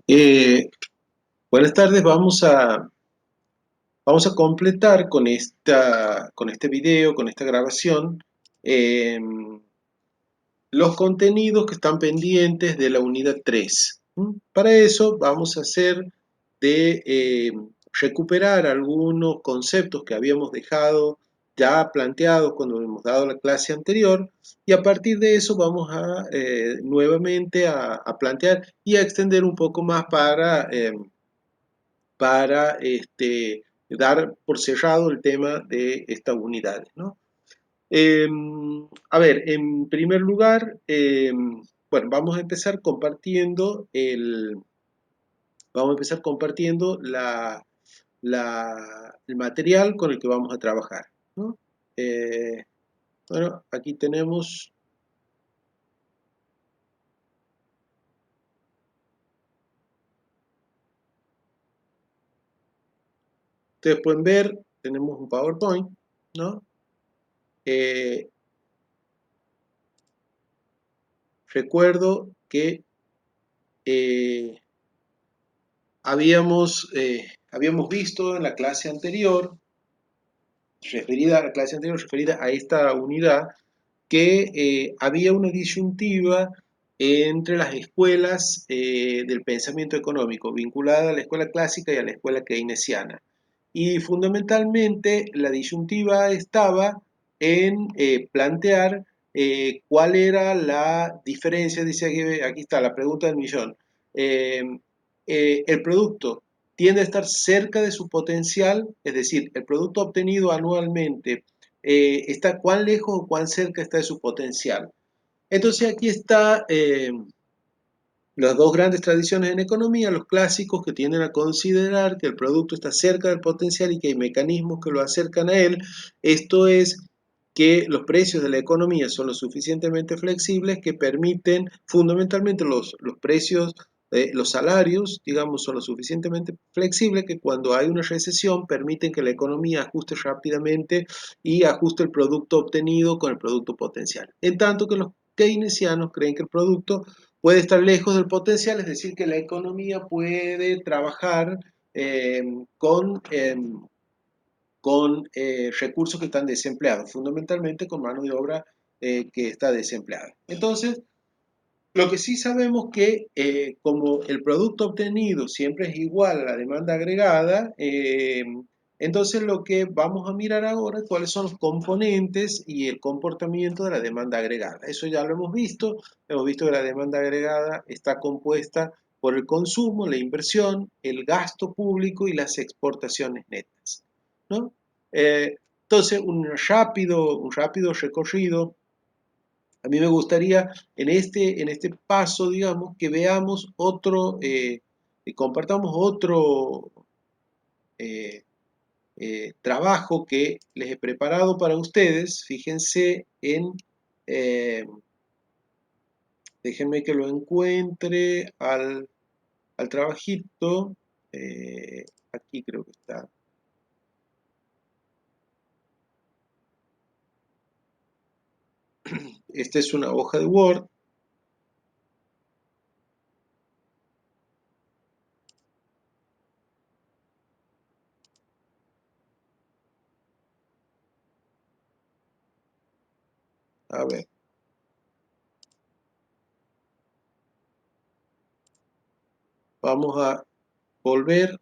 Eh, Buenas tardes, vamos a completar con este video, con esta grabación, eh, los contenidos que están pendientes de la unidad 3. Para eso vamos a hacer de recuperar algunos conceptos que habíamos dejado ya planteados cuando hemos dado la clase anterior, y a partir de eso vamos a nuevamente a plantear y a extender un poco más para dar por cerrado el tema de estas unidades, ¿no? Eh, a ver, en primer lugar, bueno, vamos a empezar compartiendo el material con el que vamos a trabajar, ¿no? Eh, bueno, aquí tenemos, ustedes pueden ver, tenemos un PowerPoint, ¿no? Eh, Recuerdo que eh, habíamos visto en la clase anterior, referida a esta unidad, que había una disyuntiva entre las escuelas del pensamiento económico, vinculada a la escuela clásica y a la escuela keynesiana. Y fundamentalmente la disyuntiva estaba en plantear cuál era la diferencia, dice aquí está la pregunta del millón. Eh, el producto tiende a estar cerca de su potencial, es decir, el producto obtenido anualmente está cuán lejos o cuán cerca está de su potencial. Entonces aquí está las dos grandes tradiciones en economía, los clásicos que tienden a considerar que el producto está cerca del potencial y que hay mecanismos que lo acercan a él. Esto es que los precios de la economía son lo suficientemente flexibles que permiten, fundamentalmente los precios, los salarios, digamos, son lo suficientemente flexibles que cuando hay una recesión permiten que la economía ajuste rápidamente y ajuste el producto obtenido con el producto potencial. En tanto que los keynesianos creen que el producto puede estar lejos del potencial, es decir, que la economía puede trabajar eh, con, eh, con recursos que están desempleados, fundamentalmente con mano de obra que está desempleada. Entonces, lo que sí sabemos que como el producto obtenido siempre es igual a la demanda agregada, entonces lo que vamos a mirar ahora es cuáles son los componentes y el comportamiento de la demanda agregada. Eso ya lo hemos visto que la demanda agregada está compuesta por el consumo, la inversión, el gasto público y las exportaciones netas, ¿no? Entonces, un rápido recorrido. A mí me gustaría en este paso, digamos, que veamos compartamos otro eh, trabajo que les he preparado para ustedes. Fíjense eh, déjenme que lo encuentre al trabajito. Aquí creo que está. Esta es una hoja de Word. A ver, vamos a volver.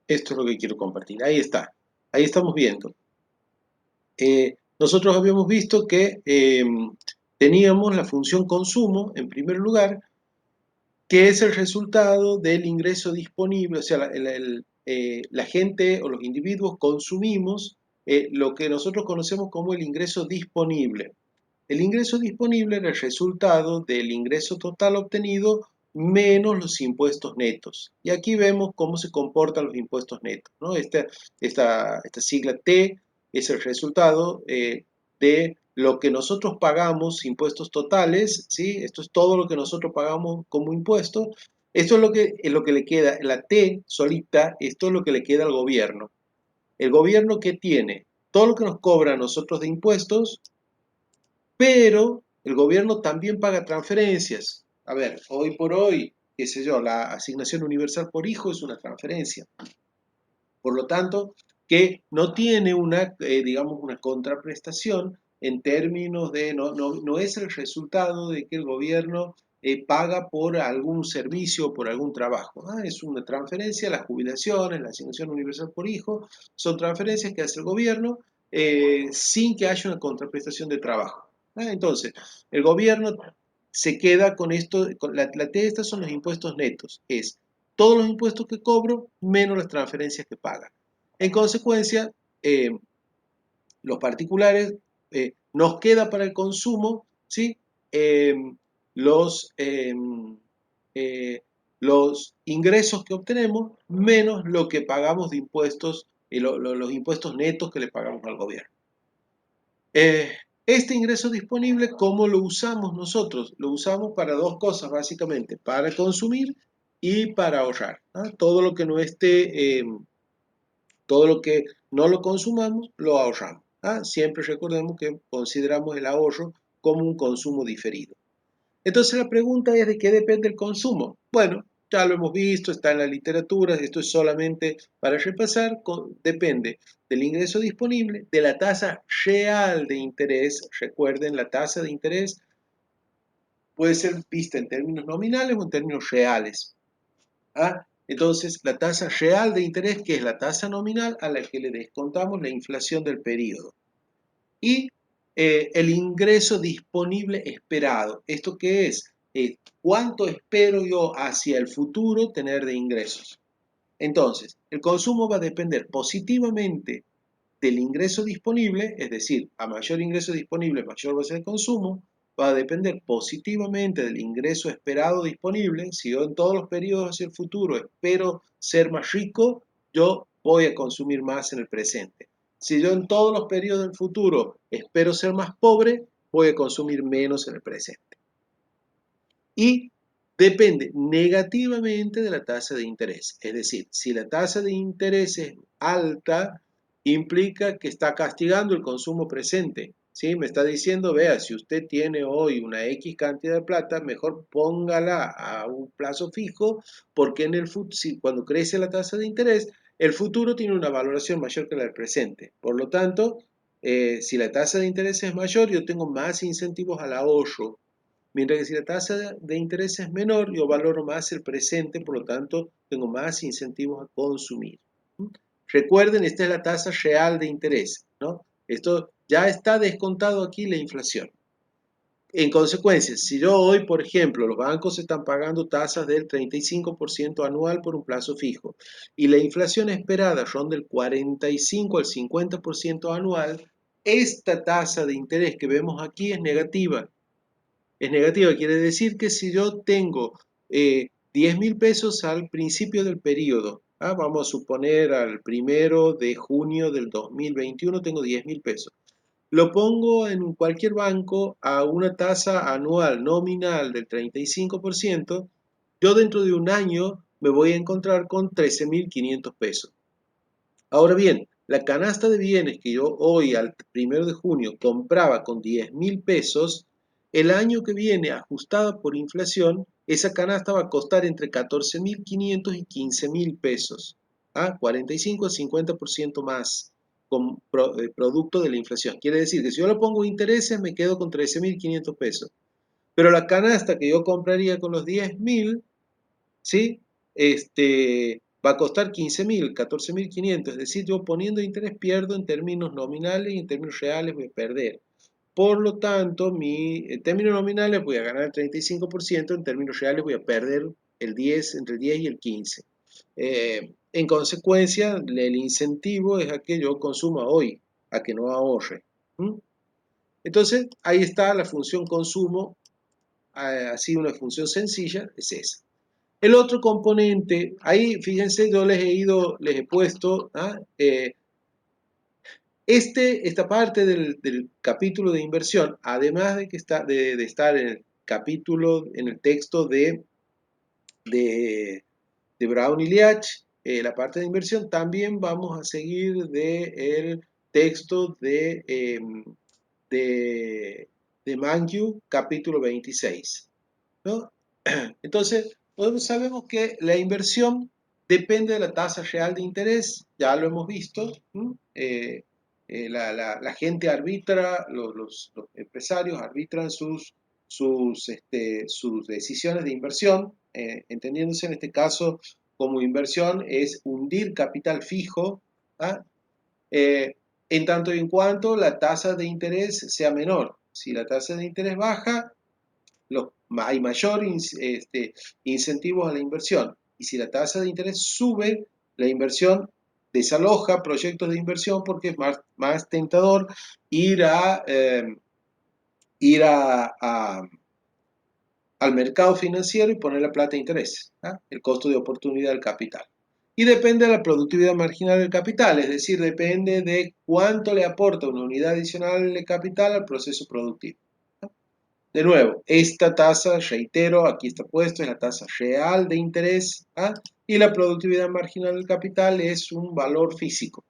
Esto es lo que quiero compartir. Ahí está. Ahí estamos viendo. Nosotros habíamos visto que teníamos la función consumo en primer lugar, que es el resultado del ingreso disponible, o sea, la gente o los individuos consumimos lo que nosotros conocemos como el ingreso disponible. El ingreso disponible era el resultado del ingreso total obtenido menos los impuestos netos. Y aquí vemos cómo se comportan los impuestos netos, ¿no? Esta sigla T es el resultado de lo que nosotros pagamos, impuestos totales, ¿sí? Esto es todo lo que nosotros pagamos como impuesto. Esto es lo que le queda, la T solita, esto es lo que le queda al gobierno. El gobierno que tiene todo lo que nos cobra a nosotros de impuestos, pero el gobierno también paga transferencias. A ver, hoy por hoy, qué sé yo, la asignación universal por hijo es una transferencia. Por lo tanto, que no tiene una, digamos, una contraprestación en términos de, no es el resultado de que el gobierno paga por algún servicio o por algún trabajo. Es una transferencia, las jubilaciones, la asignación universal por hijo, son transferencias que hace el gobierno sin que haya una contraprestación de trabajo. Entonces, el gobierno se queda con esto, la T, estas son los impuestos netos, es todos los impuestos que cobro menos las transferencias que pagan. En consecuencia, los particulares nos queda para el consumo, ¿sí? Eh, los, eh, eh, los ingresos que obtenemos menos lo que pagamos de impuestos, los impuestos netos que le pagamos al gobierno. Eh, este ingreso disponible, ¿cómo lo usamos nosotros? Lo usamos para dos cosas, básicamente, para consumir y para ahorrar. Todo lo que no esté, todo lo que no lo consumamos, lo ahorramos. Siempre recordemos que consideramos el ahorro como un consumo diferido. Entonces la pregunta es ¿de qué depende el consumo? Bueno, ya lo hemos visto, está en la literatura, esto es solamente para repasar, depende del ingreso disponible, de la tasa real de interés. Recuerden, la tasa de interés puede ser vista en términos nominales o en términos reales. Entonces, la tasa real de interés, que es la tasa nominal a la que le descontamos la inflación del periodo. Y el ingreso disponible esperado. ¿Esto qué es? ¿Cuánto espero yo hacia el futuro tener de ingresos? Entonces, el consumo va a depender positivamente del ingreso disponible, es decir, a mayor ingreso disponible, mayor va a ser el consumo, va a depender positivamente del ingreso esperado disponible. Si yo en todos los periodos hacia el futuro espero ser más rico, yo voy a consumir más en el presente. Si yo en todos los periodos del futuro espero ser más pobre, voy a consumir menos en el presente. Y depende negativamente de la tasa de interés. Es decir, si la tasa de interés es alta, implica que está castigando el consumo presente. ¿Sí? Me está diciendo, vea, si usted tiene hoy una X cantidad de plata, mejor póngala a un plazo fijo, porque en el cuando crece la tasa de interés, el futuro tiene una valoración mayor que la del presente. Por lo tanto, si la tasa de interés es mayor, yo tengo más incentivos al ahorro. Mientras que si la tasa de interés es menor, yo valoro más el presente, por lo tanto, tengo más incentivos a consumir. Recuerden, esta es la tasa real de interés, ¿no? Esto ya está descontado aquí la inflación. En consecuencia, si yo hoy, por ejemplo, los bancos están pagando tasas del 35% anual por un plazo fijo y la inflación esperada ronda del 45 al 50% anual, esta tasa de interés que vemos aquí es negativa. Es negativa, quiere decir que si yo tengo 10.000 pesos al principio del periodo, vamos a suponer al 1 de junio del 2021 tengo 10.000 pesos. Lo pongo en cualquier banco a una tasa anual nominal del 35%, yo dentro de un año me voy a encontrar con 13.500 pesos. Ahora bien, la canasta de bienes que yo hoy al 1 de junio compraba con 10.000 pesos, el año que viene ajustada por inflación, esa canasta va a costar entre 14.500 y 15.000 pesos. 45 al 50% más con producto de la inflación. Quiere decir que si yo le pongo intereses me quedo con 13.500 pesos. Pero la canasta que yo compraría con los 10.000, ¿sí? Va a costar 15.000, 14.500, es decir, yo poniendo interés pierdo en términos nominales y en términos reales voy a perder. Por lo tanto, en términos nominales voy a ganar el 35%, en términos reales voy a perder el 10, entre el 10 y el 15. En consecuencia, el incentivo es a que yo consuma hoy. a que no ahorre. Entonces, ahí está la función consumo, así una función sencilla, es esa. El otro componente, ahí fíjense, yo les he puesto, esta parte del capítulo de inversión, además de que de estar en el capítulo, en el texto de, de Brown y Liach, la parte de inversión, también vamos a seguir del texto de, de Mankiw, capítulo 26, ¿no? Entonces, nosotros sabemos que la inversión depende de la tasa real de interés, ya lo hemos visto, la gente arbitra, los empresarios arbitran sus decisiones de inversión, entendiéndose en este caso como inversión es hundir capital fijo, ¿ah? eh, en tanto y en cuanto la tasa de interés sea menor. Si la tasa de interés baja, hay mayor incentivos a la inversión. Y si la tasa de interés sube, la inversión desaloja proyectos de inversión porque es más tentador ir al mercado financiero y poner la plata de interés, el costo de oportunidad del capital. Y depende de la productividad marginal del capital, es decir, depende de cuánto le aporta una unidad adicional de capital al proceso productivo. De nuevo, esta tasa, reitero, aquí está puesto, es la tasa real de interés, y la productividad marginal del capital es un valor físico.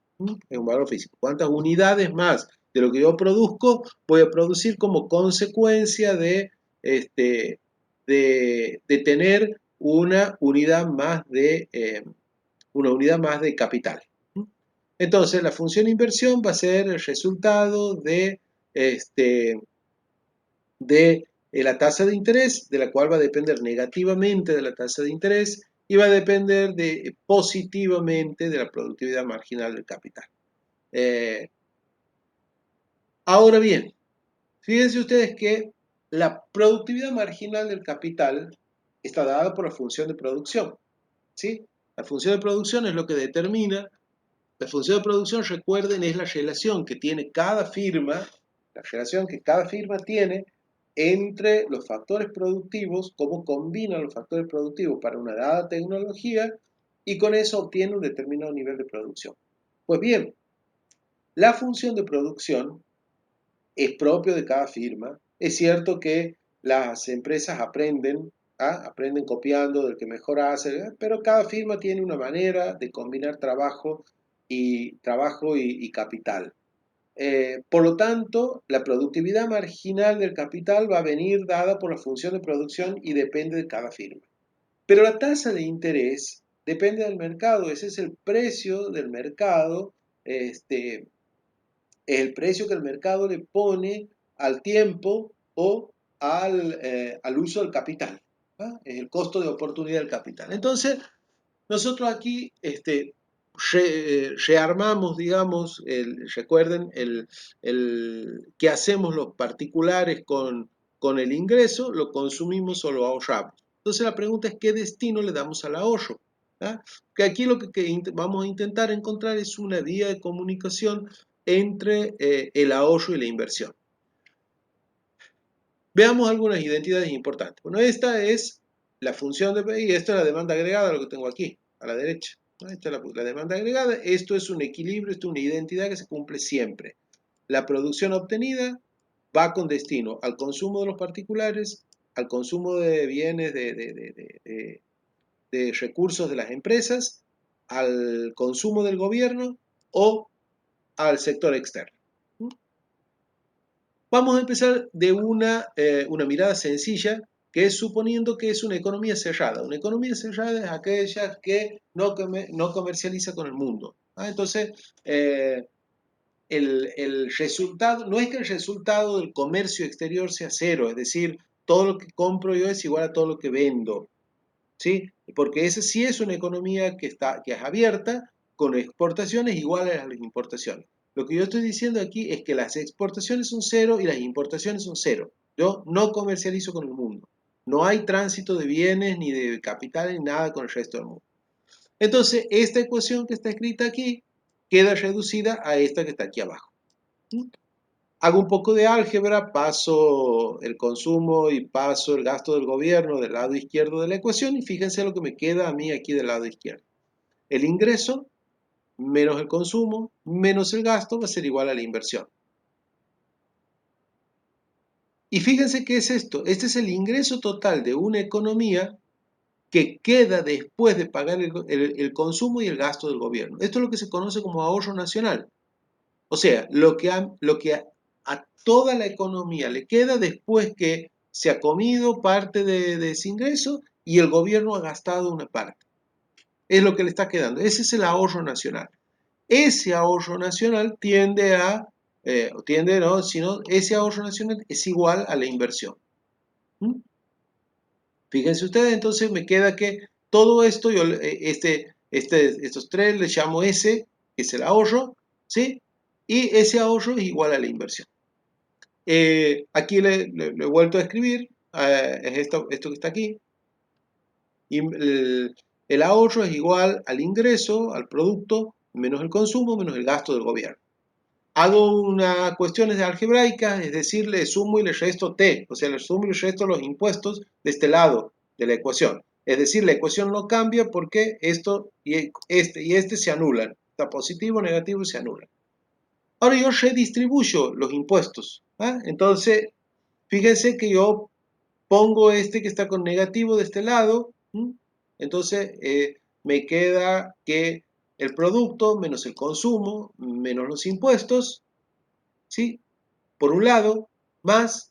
Es un valor físico. ¿Cuántas unidades más de lo que yo produzco voy a producir como consecuencia de tener una unidad más de capital? Entonces, la función inversión va a ser el resultado este, de la tasa de interés, de la cual va a depender negativamente de la tasa de interés y va a depender positivamente de la productividad marginal del capital. Ahora bien, fíjense ustedes que la productividad marginal del capital está dada por la función de producción, ¿sí? La función de producción es lo que determina. La función de producción, recuerden, es la relación que tiene cada firma, la relación que cada firma tiene entre los factores productivos, cómo combinan los factores productivos para una dada tecnología y con eso obtiene un determinado nivel de producción. Pues bien, la función de producción es propio de cada firma. Es cierto que las empresas aprenden copiando del que mejor hace, pero cada firma tiene una manera de combinar trabajo y capital. Por lo tanto, la productividad marginal del capital va a venir dada por la función de producción y depende de cada firma. Pero la tasa de interés depende del mercado, ese es el precio del mercado, el precio que el mercado le pone al tiempo o al uso del capital, es el costo de oportunidad del capital. Entonces, nosotros aquí rearmamos, digamos, recuerden, que hacemos los particulares con el ingreso, lo consumimos o lo ahorramos. Entonces la pregunta es, ¿qué destino le damos al ahorro? Que aquí lo que vamos a intentar encontrar es una vía de comunicación entre el ahorro y la inversión. Veamos algunas identidades importantes. Bueno, esta es la función de, y esta es la demanda agregada, lo que tengo aquí, a la derecha. Esta es la demanda agregada. Esto es un equilibrio, esto es una identidad que se cumple siempre. La producción obtenida va con destino al consumo de los particulares, al consumo de bienes, de recursos de las empresas, al consumo del gobierno o al sector externo. Vamos a empezar de una mirada sencilla, que es suponiendo que es una economía cerrada. Una economía cerrada es aquella que no comercializa con el mundo. Entonces, el resultado, no es que el resultado del comercio exterior sea cero, es decir, todo lo que compro yo es igual a todo lo que vendo, ¿sí? Porque esa sí es una economía que es abierta, con exportaciones iguales a las importaciones. Lo que yo estoy diciendo aquí es que las exportaciones son cero y las importaciones son cero. Yo no comercializo con el mundo. No hay tránsito de bienes, ni de capital, ni nada con el resto del mundo. Entonces, esta ecuación que está escrita aquí queda reducida a esta que está aquí abajo. Hago un poco de álgebra, paso el consumo y paso el gasto del gobierno del lado izquierdo de la ecuación y fíjense lo que me queda a mí aquí del lado izquierdo. El ingreso menos el consumo menos el gasto va a ser igual a la inversión. Y fíjense qué es esto. Este es el ingreso total de una economía que queda después de pagar el consumo y el gasto del gobierno. Esto es lo que se conoce como ahorro nacional. O sea, lo que a toda la economía le queda después que se ha comido parte de ese ingreso y el gobierno ha gastado una parte. Es lo que le está quedando. Ese es el ahorro nacional. Ese ahorro nacional tiende, no, sino ese ahorro nacional es igual a la inversión. ¿Mm? Fíjense ustedes, entonces me queda que todo esto, estos tres les llamo S, que es el ahorro, ¿sí? Y ese ahorro es igual a la inversión. Aquí le he vuelto a escribir, es esto que está aquí. Y el ahorro es igual al ingreso, al producto, menos el consumo, menos el gasto del gobierno. Hago unas cuestiones de algebraicas, es decir, le sumo y le resto t, o sea, le sumo y le resto los impuestos de este lado de la ecuación. Es decir, la ecuación no cambia porque esto y este se anulan. Está positivo, negativo y se anulan. Ahora yo redistribuyo los impuestos. Entonces, fíjense que yo pongo este que está con negativo de este lado. Entonces, me queda que el producto menos el consumo menos los impuestos, ¿sí? Por un lado, más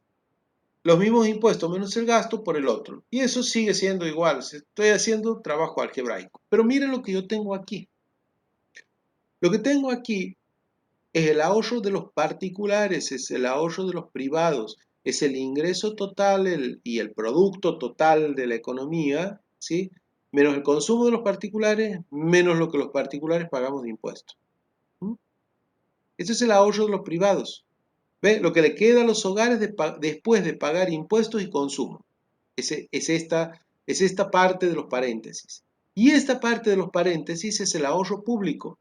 los mismos impuestos menos el gasto por el otro. Y eso sigue siendo igual. Estoy haciendo trabajo algebraico. Pero miren lo que yo tengo aquí. Lo que tengo aquí es el ahorro de los particulares, es el ahorro de los privados, es el ingreso total y el producto total de la economía, ¿sí? Menos el consumo de los particulares, menos lo que los particulares pagamos de impuestos. Ese es el ahorro de los privados. ¿Ve? Lo que le queda a los hogares después de pagar impuestos y consumo. Es esta parte de los paréntesis. Y esta parte de los paréntesis es el ahorro público.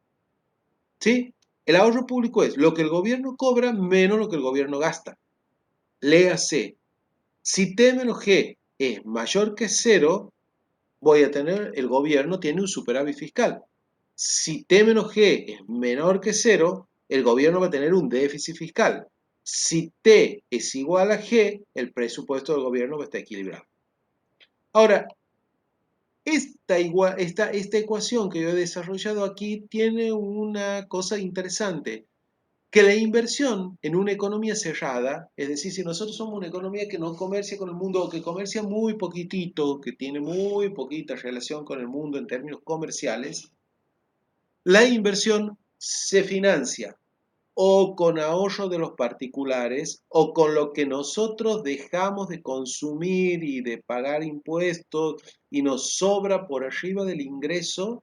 ¿Sí? El ahorro público es lo que el gobierno cobra menos lo que el gobierno gasta. Léase, si T menos G es mayor que cero, el gobierno tiene un superávit fiscal. Si T menos G es menor que cero, el gobierno va a tener un déficit fiscal. Si T es igual a G, el presupuesto del gobierno va a estar equilibrado. Ahora, esta ecuación que yo he desarrollado aquí tiene una cosa interesante, que la inversión en una economía cerrada, es decir, si nosotros somos una economía que no comercia con el mundo o que comercia muy poquitito, que tiene muy poquita relación con el mundo en términos comerciales, la inversión se financia o con ahorro de los particulares o con lo que nosotros dejamos de consumir y de pagar impuestos y nos sobra por arriba del ingreso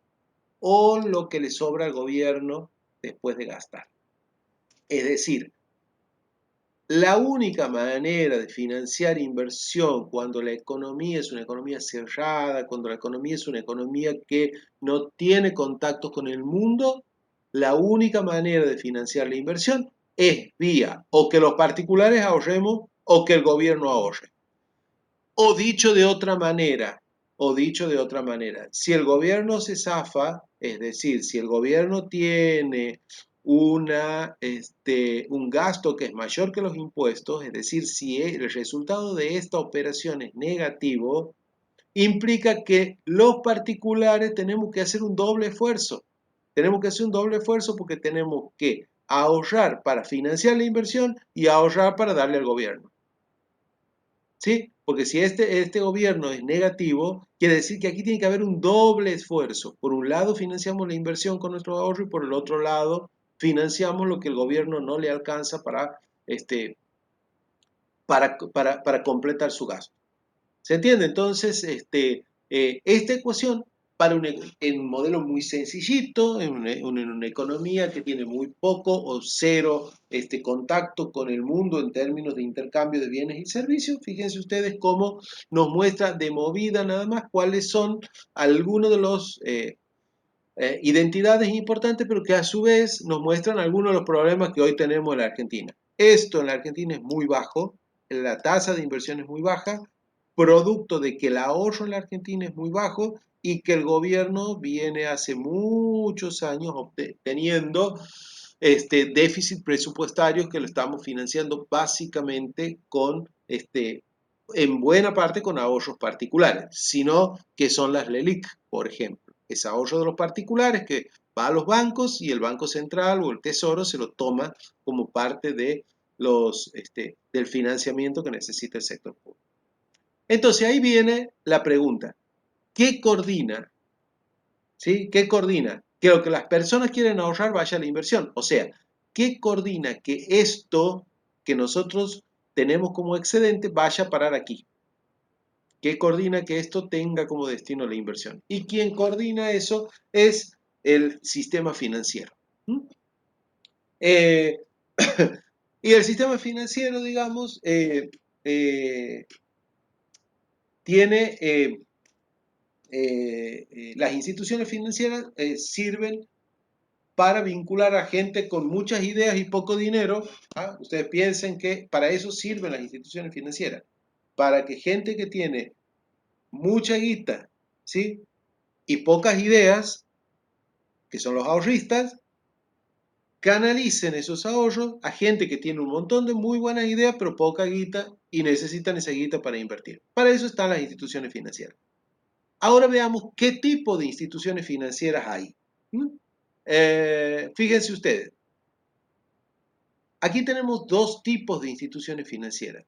o lo que le sobra al gobierno después de gastar. Es decir, la única manera de financiar inversión cuando la economía es una economía cerrada, cuando la economía es una economía que no tiene contacto con el mundo, la única manera de financiar la inversión es vía o que los particulares ahorremos o que el gobierno ahorre. O dicho de otra manera, si el gobierno se zafa, es decir, si el gobierno tiene un gasto que es mayor que los impuestos, es decir, si el resultado de esta operación es negativo, implica que los particulares tenemos que hacer un doble esfuerzo. Tenemos que hacer un doble esfuerzo porque tenemos que ahorrar para financiar la inversión y ahorrar para darle al gobierno. ¿Sí? Porque si este gobierno es negativo, quiere decir que aquí tiene que haber un doble esfuerzo. Por un lado financiamos la inversión con nuestro ahorro y por el otro lado financiamos lo que el gobierno no le alcanza para completar su gasto. ¿Se entiende? Entonces, esta ecuación en un modelo muy sencillito, en una economía que tiene muy poco o cero contacto con el mundo en términos de intercambio de bienes y servicios, fíjense ustedes cómo nos muestra de movida nada más cuáles son algunos de los identidades importantes, pero que a su vez nos muestran algunos de los problemas que hoy tenemos en la Argentina. Esto en la Argentina es muy bajo, la tasa de inversión es muy baja, producto de que el ahorro en la Argentina es muy bajo y que el gobierno viene hace muchos años teniendo déficit presupuestarios que lo estamos financiando básicamente con, en buena parte con ahorros particulares, sino que son las LELIC, por ejemplo. Es ahorro de los particulares que va a los bancos y el Banco Central o el Tesoro se lo toma como parte de del financiamiento que necesita el sector público. Entonces ahí viene la pregunta, ¿qué coordina? ¿Sí? ¿Qué coordina? Que lo que las personas quieren ahorrar vaya a la inversión. O sea, ¿qué coordina que esto que nosotros tenemos como excedente vaya a parar aquí? ¿Qué coordina que esto tenga como destino la inversión? Y quien coordina eso es el sistema financiero. ¿Mm? Eh, y el sistema financiero, digamos, tiene las instituciones financieras sirven para vincular a gente con muchas ideas y poco dinero. ¿Ah? Ustedes piensen que para eso sirven las instituciones financieras, para que gente que tiene mucha guita, ¿sí? Y pocas ideas, que son los ahorristas, canalicen esos ahorros a gente que tiene un montón de muy buenas ideas, pero poca guita y necesitan esa guita para invertir. Para eso están las instituciones financieras. Ahora veamos qué tipo de instituciones financieras hay. ¿Mm? Fíjense ustedes, aquí tenemos dos tipos de instituciones financieras,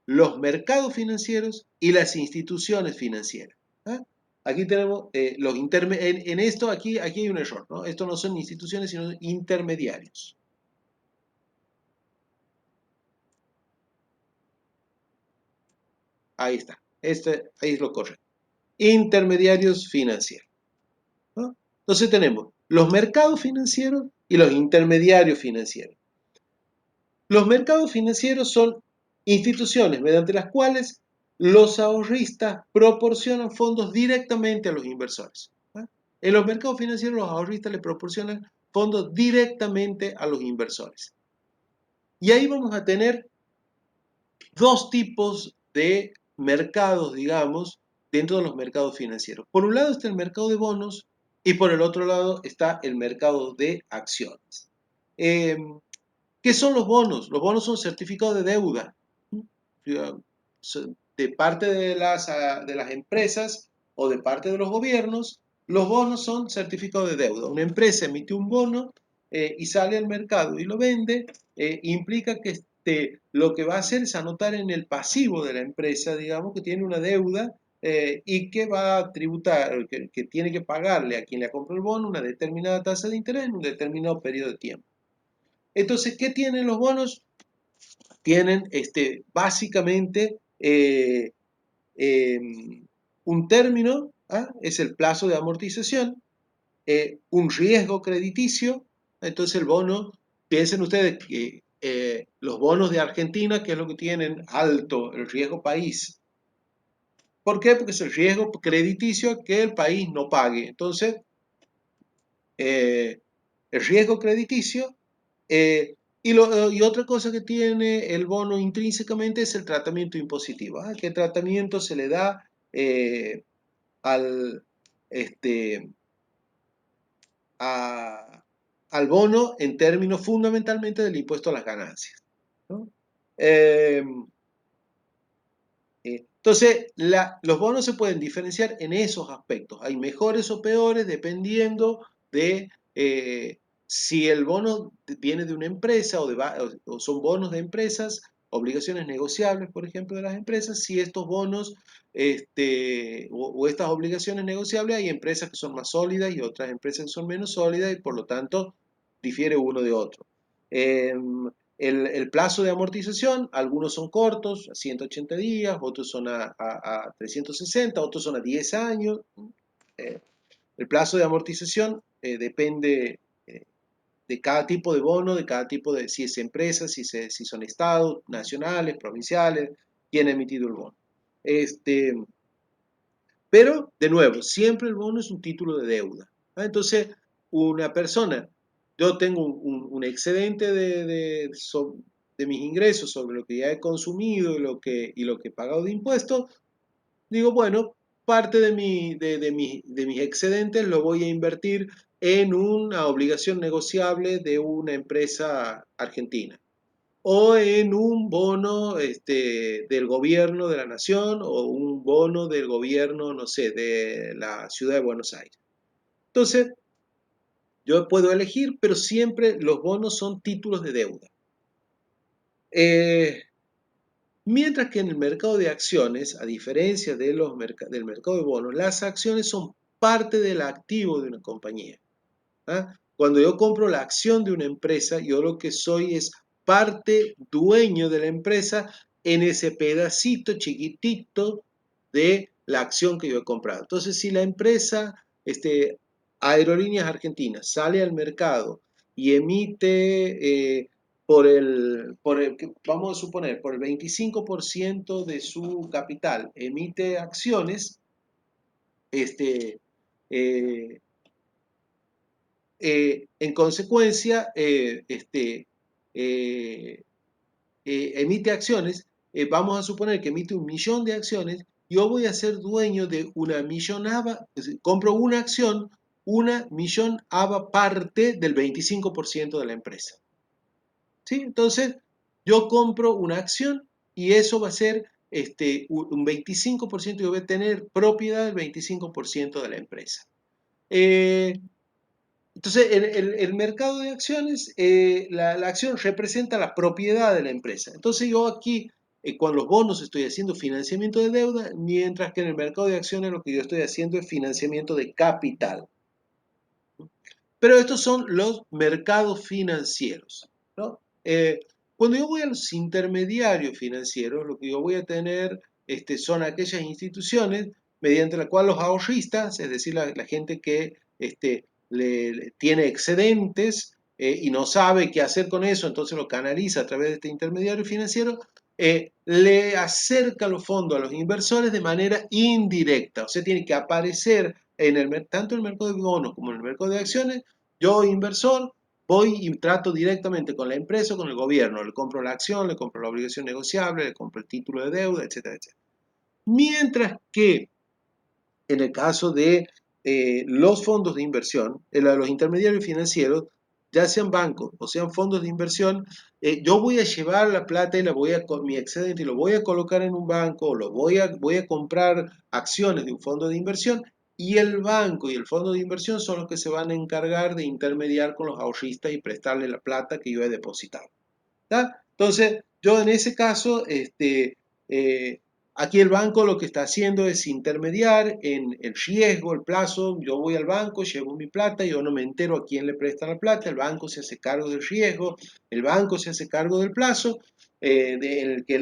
los mercados financieros y las instituciones financieras. ¿Ah? Aquí tenemos en esto, aquí hay un error, ¿no? Esto no son instituciones, sino intermediarios. Ahí está, ahí es lo correcto. Intermediarios financieros. ¿No? Entonces tenemos los mercados financieros y los intermediarios financieros. Los mercados financieros son instituciones mediante las cuales los ahorristas proporcionan fondos directamente a los inversores. ¿Ah? En los mercados financieros los ahorristas le proporcionan fondos directamente a los inversores. Y ahí vamos a tener dos tipos de mercados, digamos, dentro de los mercados financieros. Por un lado está el mercado de bonos y por el otro lado está el mercado de acciones. Eh, ¿Qué son los bonos? Los bonos son certificados de deuda de parte de las empresas o de parte de los gobiernos. Los bonos son certificados de deuda. Una empresa emite un bono y sale al mercado y lo vende, implica que lo que va a hacer es anotar en el pasivo de la empresa, digamos, que tiene una deuda y que va a tributar, que tiene que pagarle a quien le compró el bono una determinada tasa de interés en un determinado periodo de tiempo. Entonces, ¿qué tienen los bonos? Tienen básicamente eh, un término, ¿ah? Es el plazo de amortización, un riesgo crediticio. Entonces el bono, piensen ustedes que los bonos de Argentina, que es lo que tienen alto el riesgo país. ¿Por qué? Porque es el riesgo crediticio que el país no pague. Entonces, el riesgo crediticio y otra cosa que tiene el bono intrínsecamente es el tratamiento impositivo. ¿Ah? ¿Qué tratamiento se le da al, este, al bono en términos fundamentalmente del impuesto a las ganancias? ¿No? Eh, entonces, los bonos se pueden diferenciar en esos aspectos. Hay mejores o peores dependiendo de si el bono viene de una empresa o son bonos de empresas, obligaciones negociables, por ejemplo, de las empresas. Si estos bonos o estas obligaciones negociables, hay empresas que son más sólidas y otras empresas que son menos sólidas y por lo tanto difiere uno de otro. El plazo de amortización, algunos son cortos, a 180 días, otros son a 360, otros son a 10 años. Eh, el plazo de amortización depende de cada tipo de bono, de cada tipo de, si es empresa, si son estados, nacionales, provinciales, quién ha emitido el bono. Pero, de nuevo, siempre el bono es un título de deuda. Entonces, una persona, yo tengo un excedente de mis ingresos sobre lo que ya he consumido y lo que he pagado de impuestos, digo, bueno, parte de mis excedentes lo voy a invertir en una obligación negociable de una empresa argentina o en un bono del gobierno de la nación o un bono del gobierno, no sé, de la ciudad de Buenos Aires. Entonces, yo puedo elegir, pero siempre los bonos son títulos de deuda. Eh, Mientras que en el mercado de acciones, a diferencia de del mercado de bonos, las acciones son parte del activo de una compañía. Cuando yo compro la acción de una empresa, yo lo que soy es parte dueño de la empresa en ese pedacito chiquitito de la acción que yo he comprado. Entonces, si la empresa, Aerolíneas Argentinas, sale al mercado y emite vamos a suponer, por el 25% de su capital, emite acciones, este, eh, en consecuencia, eh, emite acciones, vamos a suponer que emite 1 millón de acciones, yo voy a ser dueño de una millonava, es decir, compro una acción, 1 millonava parte del 25% de la empresa. ¿Sí? Entonces, yo compro una acción y eso va a ser un 25%, yo voy a tener propiedad del 25% de la empresa. Entonces, en el mercado de acciones, la acción representa la propiedad de la empresa. Entonces, yo aquí, con los bonos, estoy haciendo financiamiento de deuda, mientras que en el mercado de acciones lo que yo estoy haciendo es financiamiento de capital. Pero estos son los mercados financieros, ¿no? Cuando yo voy a los intermediarios financieros, lo que yo voy a tener son aquellas instituciones mediante las cuales los ahorristas, es decir, la gente que tiene excedentes y no sabe qué hacer con eso, entonces lo canaliza a través de este intermediario financiero, le acerca los fondos a los inversores de manera indirecta. O sea, tiene que aparecer tanto en el mercado de bonos como en el mercado de acciones. Yo, inversor, voy y trato directamente con la empresa o con el gobierno. Le compro la acción, le compro la obligación negociable, le compro el título de deuda, etcétera, etcétera. Mientras que en el caso de los fondos de inversión, los intermediarios financieros, ya sean bancos o sean fondos de inversión, yo voy a llevar la plata y mi excedente y lo voy a colocar en un banco, o voy a comprar acciones de un fondo de inversión y el banco y el fondo de inversión son los que se van a encargar de intermediar con los ahorristas y prestarle la plata que yo he depositado. ¿Tá? Entonces, yo en ese caso, eh, aquí el banco lo que está haciendo es intermediar en el riesgo, el plazo. Yo voy al banco, llevo mi plata, yo no me entero a quién le presta la plata, el banco se hace cargo del riesgo, el banco se hace cargo del plazo, del que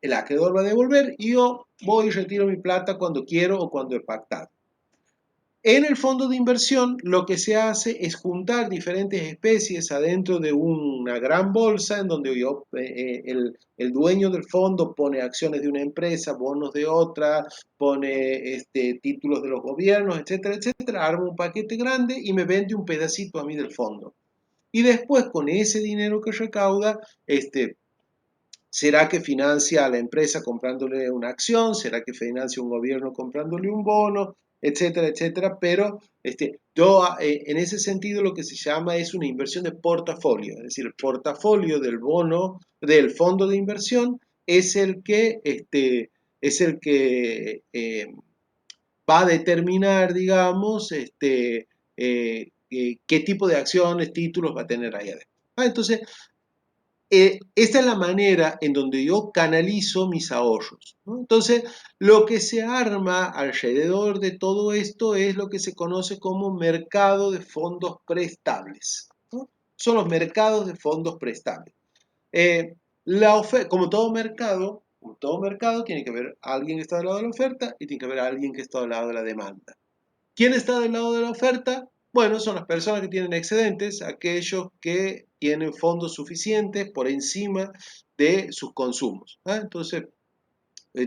el acreedor va a devolver, y yo voy y retiro mi plata cuando quiero o cuando he pactado. En el fondo de inversión lo que se hace es juntar diferentes especies adentro de una gran bolsa en donde el dueño del fondo pone acciones de una empresa, bonos de otra, pone títulos de los gobiernos, etcétera, etcétera, arma un paquete grande y me vende un pedacito a mí del fondo. Y después con ese dinero que recauda, ¿será que financia a la empresa comprándole una acción? ¿Será que financia un gobierno comprándole un bono? Etcétera, etcétera. Pero en ese sentido lo que se llama es una inversión de portafolio. Es decir, el portafolio del bono, del fondo de inversión, es el que va a determinar, digamos, qué tipo de acciones, títulos va a tener ahí adentro. Entonces, esta es la manera en donde yo canalizo mis ahorros, ¿no? Entonces, lo que se arma alrededor de todo esto es lo que se conoce como mercado de fondos prestables, ¿no? Son los mercados de fondos prestables. Como todo mercado, tiene que haber alguien que está del lado de la oferta y tiene que haber alguien que está del lado de la demanda. ¿Quién está del lado de la oferta? Bueno, son las personas que tienen excedentes, aquellos que tienen fondos suficientes por encima de sus consumos. Entonces,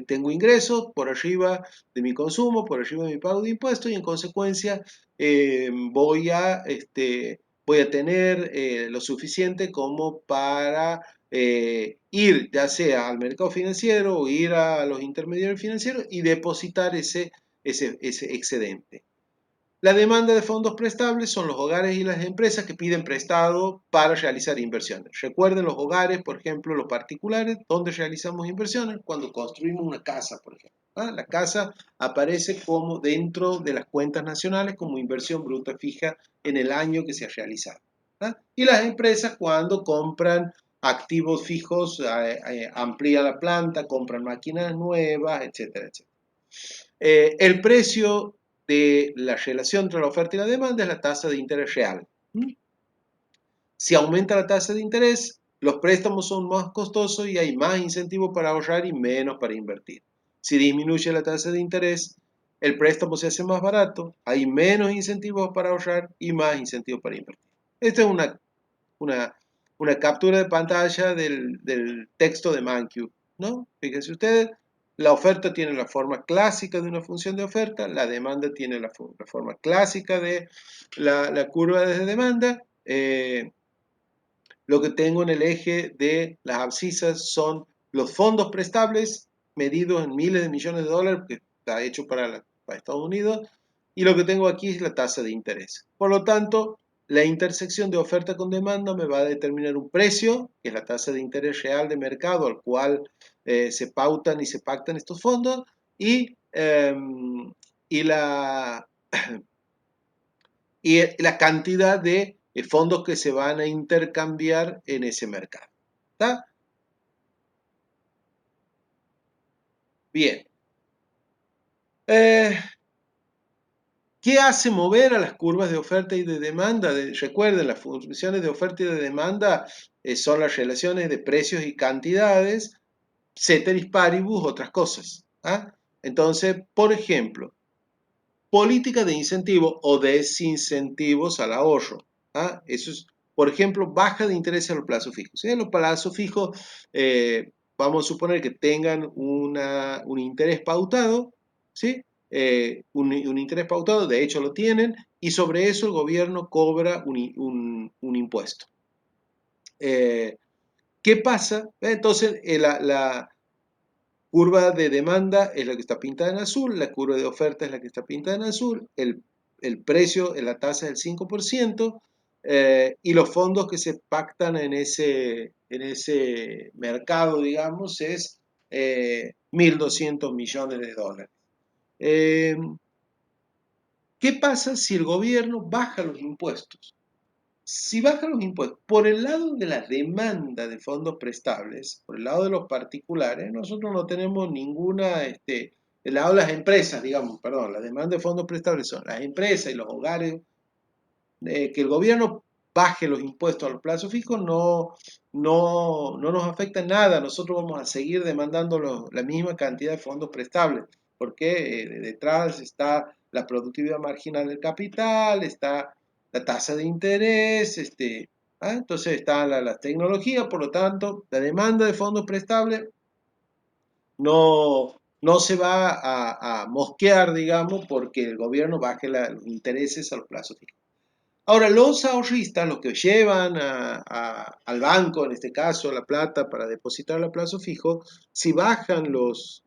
tengo ingresos por arriba de mi consumo, por arriba de mi pago de impuestos y en consecuencia voy a tener lo suficiente como para ir ya sea al mercado financiero o ir a los intermediarios financieros y depositar ese excedente. La demanda de fondos prestables son los hogares y las empresas que piden prestado para realizar inversiones. Recuerden los hogares, por ejemplo, los particulares, donde realizamos inversiones cuando construimos una casa, por ejemplo. La casa aparece como dentro de las cuentas nacionales como inversión bruta fija en el año que se ha realizado. Y las empresas cuando compran activos fijos, amplían la planta, compran máquinas nuevas, etcétera, etcétera. El precio de la relación entre la oferta y la demanda es la tasa de interés real. Si aumenta la tasa de interés, los préstamos son más costosos y hay más incentivos para ahorrar y menos para invertir. Si disminuye la tasa de interés, el préstamo se hace más barato, hay menos incentivos para ahorrar y más incentivos para invertir. Esta es una, una captura de pantalla del texto de Mankiw, ¿no? Fíjense ustedes, la oferta tiene la forma clásica de una función de oferta, la demanda tiene la forma clásica de la curva de demanda. Lo que tengo en el eje de las abscisas son los fondos prestables medidos en miles de millones de dólares, que está hecho para Estados Unidos, y lo que tengo aquí es la tasa de interés. Por lo tanto, la intersección de oferta con demanda me va a determinar un precio, que es la tasa de interés real de mercado al cual se pautan y se pactan estos fondos, y la, y la cantidad de fondos que se van a intercambiar en ese mercado. ¿Está? Bien. Eh, ¿Qué hace mover a las curvas de oferta y de demanda? Recuerden, las funciones de oferta y de demanda son las relaciones de precios y cantidades, ceteris paribus, otras cosas. ¿Ah? Entonces, por ejemplo, política de incentivos o desincentivos al ahorro. Eso es, por ejemplo, baja de interés a los plazos fijos. ¿Sí? Los plazos fijos, vamos a suponer que tengan un interés pautado, ¿sí? Un interés pautado, de hecho lo tienen, y sobre eso el gobierno cobra un impuesto. ¿Qué pasa? Entonces, la curva de demanda es la que está pintada en azul, la curva de oferta es la que está pintada en azul, el precio, la tasa es del 5%, y los fondos que se pactan en ese mercado, digamos, es 1.200 millones de dólares. Eh, ¿Qué pasa si el gobierno baja los impuestos? Si bajan los impuestos por el lado de la demanda de fondos prestables, por el lado de los particulares, nosotros no tenemos ninguna, el lado de las empresas, digamos, perdón, la demanda de fondos prestables son las empresas y los hogares, que el gobierno baje los impuestos a los plazos fijos no nos afecta en nada, nosotros vamos a seguir demandando la misma cantidad de fondos prestables, porque detrás está la productividad marginal del capital, está la tasa de interés, entonces está la tecnología, por lo tanto, la demanda de fondos prestables no se va a mosquear, digamos, porque el gobierno baje los intereses a los plazos fijos. Ahora, los ahorristas, los que llevan al banco, en este caso, la plata para depositar a plazo fijo, si bajan los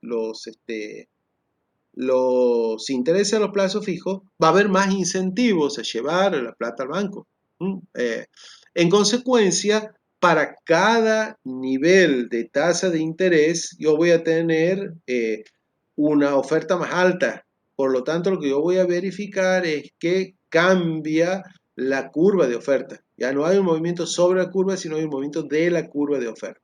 intereses a los plazos fijos, va a haber más incentivos a llevar la plata al banco. En consecuencia, para cada nivel de tasa de interés, yo voy a tener una oferta más alta. Por lo tanto, lo que yo voy a verificar es que cambia la curva de oferta. Ya no hay un movimiento sobre la curva, sino hay un movimiento de la curva de oferta.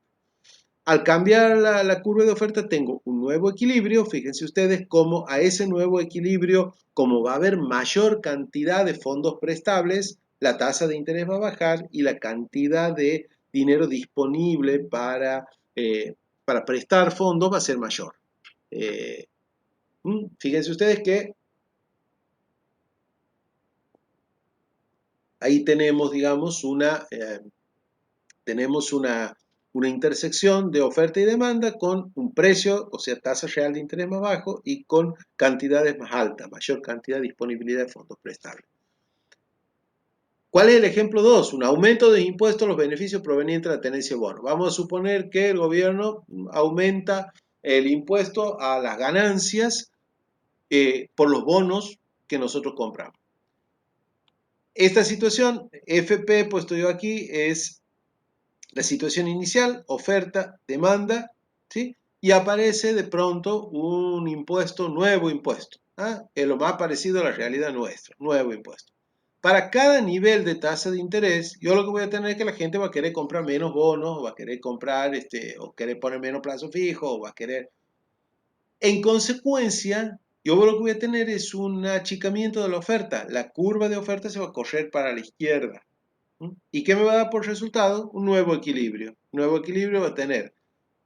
Al cambiar la curva de oferta tengo un nuevo equilibrio. Fíjense ustedes cómo a ese nuevo equilibrio, como va a haber mayor cantidad de fondos prestables, la tasa de interés va a bajar y la cantidad de dinero disponible para prestar fondos va a ser mayor. Fíjense ustedes que ahí tenemos, digamos, tenemos una intersección de oferta y demanda con un precio, o sea, tasa real de interés más bajo y con cantidades más altas, mayor cantidad de disponibilidad de fondos prestables. ¿Cuál es el ejemplo 2? Un aumento de impuestos a los beneficios provenientes de la tenencia de bonos. Vamos a suponer que el gobierno aumenta el impuesto a las ganancias por los bonos que nosotros compramos. Esta situación, FP, puesto yo aquí, es la situación inicial, oferta, demanda, ¿sí? Y aparece de pronto un impuesto, nuevo impuesto, ¿ah? Es lo más parecido a la realidad nuestra, nuevo impuesto. Para cada nivel de tasa de interés, yo lo que voy a tener es que la gente va a querer comprar menos bonos, va a querer comprar, o querer poner menos plazo fijo, o va a querer. En consecuencia, yo lo que voy a tener es un achicamiento de la oferta. La curva de oferta se va a correr para la izquierda. ¿Y qué me va a dar por resultado? Un nuevo equilibrio. Un nuevo equilibrio va a tener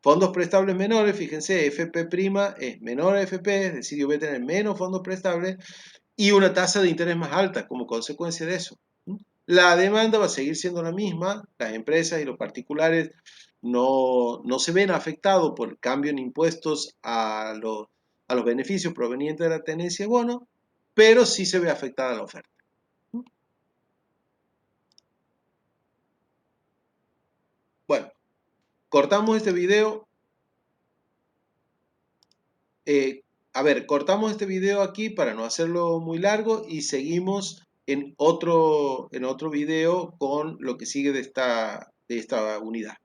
fondos prestables menores, fíjense, FP' es menor a FP, es decir, yo voy a tener menos fondos prestables y una tasa de interés más alta como consecuencia de eso. La demanda va a seguir siendo la misma, las empresas y los particulares no se ven afectados por el cambio en impuestos a los beneficios provenientes de la tenencia de bonos, pero sí se ve afectada la oferta. Bueno, cortamos este video. A ver, cortamos este video aquí para no hacerlo muy largo y seguimos en otro video con lo que sigue de esta unidad.